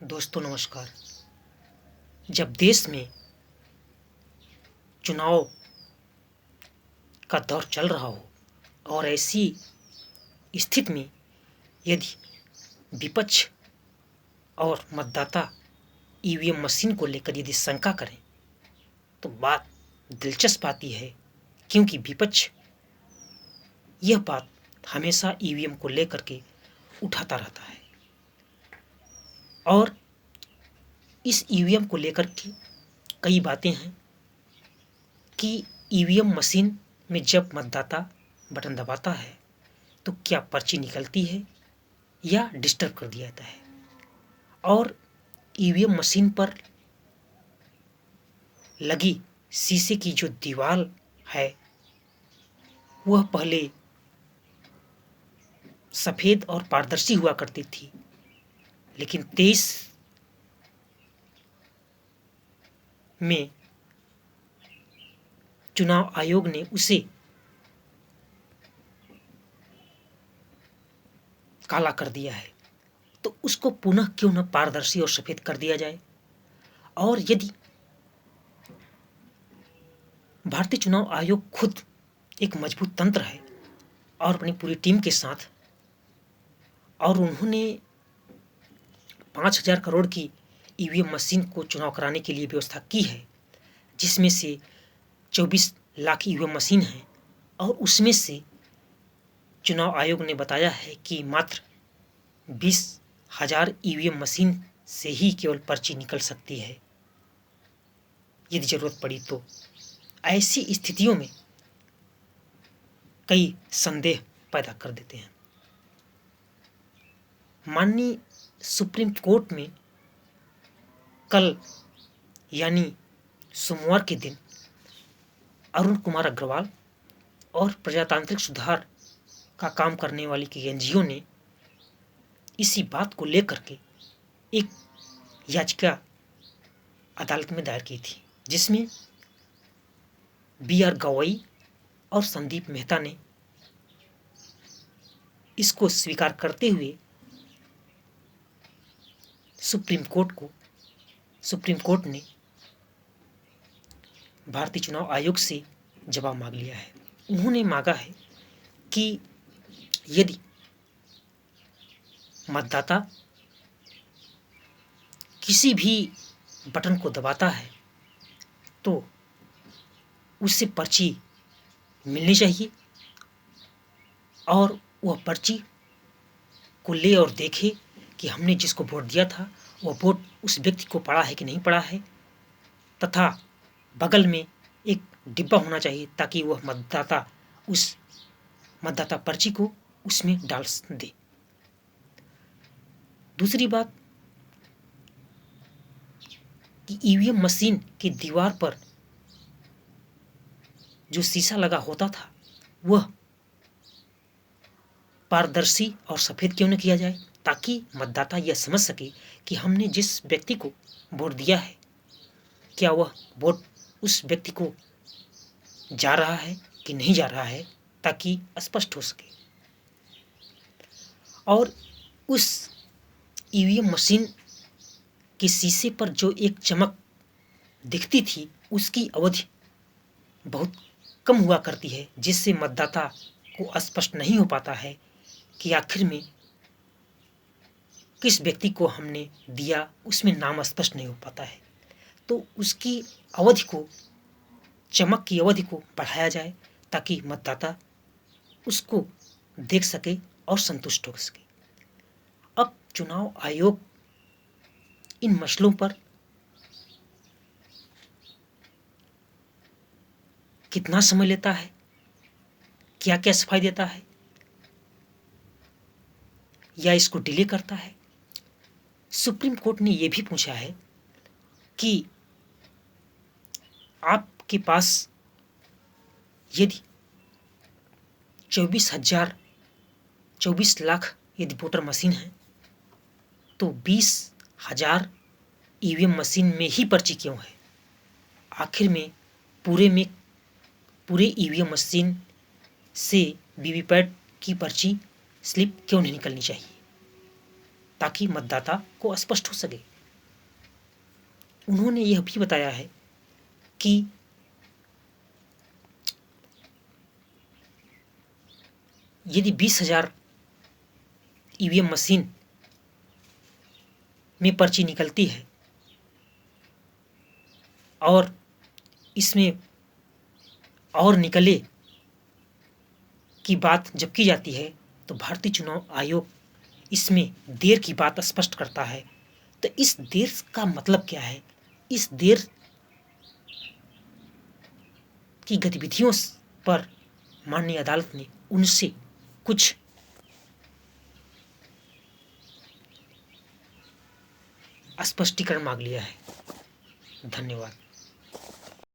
दोस्तों नमस्कार। जब देश में चुनाव का दौर चल रहा हो और ऐसी स्थिति में यदि विपक्ष और मतदाता ईवीएम मशीन को लेकर यदि शंका करें तो बात दिलचस्प आती है, क्योंकि विपक्ष यह बात हमेशा ईवीएम को लेकर के उठाता रहता है और इस ईवीएम को लेकर के कई बातें हैं कि ईवीएम मशीन में जब मतदाता बटन दबाता है तो क्या पर्ची निकलती है या डिस्टर्ब कर दिया जाता है, और ईवीएम मशीन पर लगी शीशे की जो दीवार है वह पहले सफ़ेद और पारदर्शी हुआ करती थी, लेकिन 23 में चुनाव आयोग ने उसे काला कर दिया है। तो उसको पुनः क्यों न पारदर्शी और सफ़ेद कर दिया जाए। और यदि भारतीय चुनाव आयोग खुद एक मजबूत तंत्र है और अपनी पूरी टीम के साथ, और उन्होंने 5,000 करोड़ की ईवीएम मशीन को चुनाव कराने के लिए व्यवस्था की है, जिसमें से 24 लाख ईवीएम मशीन हैं, और उसमें से चुनाव आयोग ने बताया है कि मात्र 20,000 ईवीएम मशीन से ही केवल पर्ची निकल सकती है यदि ज़रूरत पड़ी तो। ऐसी स्थितियों में कई संदेह पैदा कर देते हैं। माननीय सुप्रीम कोर्ट में कल यानी सोमवार के दिन अरुण कुमार अग्रवाल और प्रजातांत्रिक सुधार का काम करने वाली कई एनजीओ ने इसी बात को लेकर के एक याचिका अदालत में दायर की थी, जिसमें BR गवई और संदीप मेहता ने इसको स्वीकार करते हुए सुप्रीम कोर्ट ने भारतीय चुनाव आयोग से जवाब मांग लिया है। उन्होंने मांगा है कि यदि मतदाता किसी भी बटन को दबाता है तो उससे पर्ची मिलनी चाहिए, और वह पर्ची को ले और देखे कि हमने जिसको वोट दिया था वह वोट उस व्यक्ति को पड़ा है कि नहीं पड़ा है, तथा बगल में एक डिब्बा होना चाहिए ताकि वह मतदाता उस मतदाता पर्ची को उसमें डाल दे। दूसरी बात कि ईवीएम मशीन की दीवार पर जो शीशा लगा होता था वह पारदर्शी और सफ़ेद क्यों न किया जाए, ताकि मतदाता यह समझ सके कि हमने जिस व्यक्ति को वोट दिया है क्या वह वोट उस व्यक्ति को जा रहा है कि नहीं जा रहा है, ताकि स्पष्ट हो सके। और उस ईवीएम मशीन के शीशे पर जो एक चमक दिखती थी उसकी अवधि बहुत कम हुआ करती है, जिससे मतदाता को स्पष्ट नहीं हो पाता है कि आखिर में किस व्यक्ति को हमने दिया, उसमें नाम स्पष्ट नहीं हो पाता है। तो उसकी अवधि को, चमक की अवधि को बढ़ाया जाए ताकि मतदाता उसको देख सके और संतुष्ट हो सके। अब चुनाव आयोग इन मसलों पर कितना समय लेता है, क्या क्या सफाई देता है, या इसको डिले करता है। सुप्रीम कोर्ट ने यह भी पूछा है कि आपके पास यदि 24 लाख यदि वोटर मशीन है तो 20,000 ईवीएम मशीन में ही पर्ची क्यों है। आखिर में पूरे ईवीएम मशीन से वीवीपैट की पर्ची स्लिप क्यों नहीं निकलनी चाहिए। ताकि मतदाता को स्पष्ट हो सके। उन्होंने यह भी बताया है कि यदि 20,000 ईवीएम मशीन में पर्ची निकलती है और इसमें और निकले की बात जब की जाती है, तो भारतीय चुनाव आयोग इसमें देर की बात स्पष्ट करता है। तो इस देर का मतलब क्या है? इस देर की गतिविधियों पर माननीय अदालत ने उनसे कुछ स्पष्टीकरण मांग लिया है। धन्यवाद।